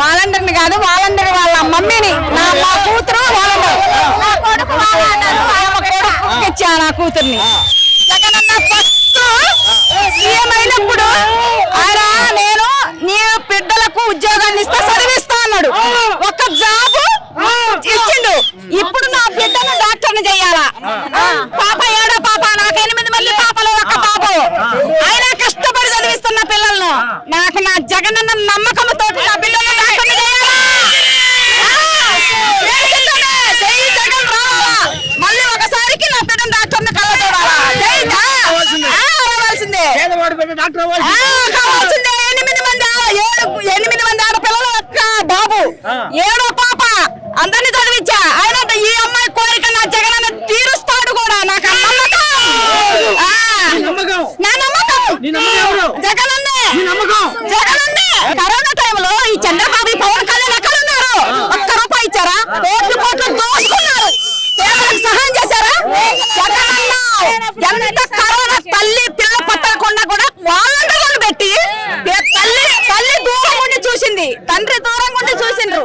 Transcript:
వాలంటీర్ని కాదు, వాలంటీర్ వాళ్ళ మమ్మీని. మా కూతురు వాలంటీర్, నా కొడుకు ఇచ్చా నా కూతుర్ని. జగనన్న ఫస్ట్ సీఎం అయినప్పుడు ఆయన నేను నీ బిడ్డలకు ఉద్యోగాన్ని ఇస్తా చదివిస్తా అన్నాడు. ఒక్క జాబ్ ఇచ్చిండు. ఇప్పుడు నా బిడ్డను డాక్టర్ని చెయ్యాలా? పాప ఏడో పాప, నాకు 8 మంది పాపలు, ఒక్క పాప. ఆయన కష్టపడి చదివిస్తున్న పిల్లలను నాకు నా జగనన్న నమ్మకంతో నా పిల్లలను డాక్టర్ని చేయాలా? జై జగన్ రావాలా? మళ్ళీ ఒకసారికి నా బిడ్డను డాక్టర్ని కళ్ళ చూడాలా? రావాల్సిందే. 8 మంది ఆడపిల్లలు, ఒక్క బాబు, ఏడో పాప, అందరినీ చదివించా. ఆయన ఈ అమ్మాయి కోరిక నా జగనన్న తీరుస్తాడు కూడా. నాకు నా నమ్మకం జగనన్నే. కరోనా టైంలో ఈ చంద్రబాబు పవన్ కళ్యాణ్ ఎక్కడ ఉన్నారు? ఒక్క రూపాయి ఇచ్చారా? కోట్లు దోచుకున్నారు. పేదలకు సహాయం చేశారా? జగనన్న ఎంత కరోనా తల్లి పిల్ల పట్టకుండా కూడా వాలంటీర్లను పెట్టి తల్లి దూరం ఉండి చూసింది, తండ్రి దూరం ఉండి చూసిండ్రు.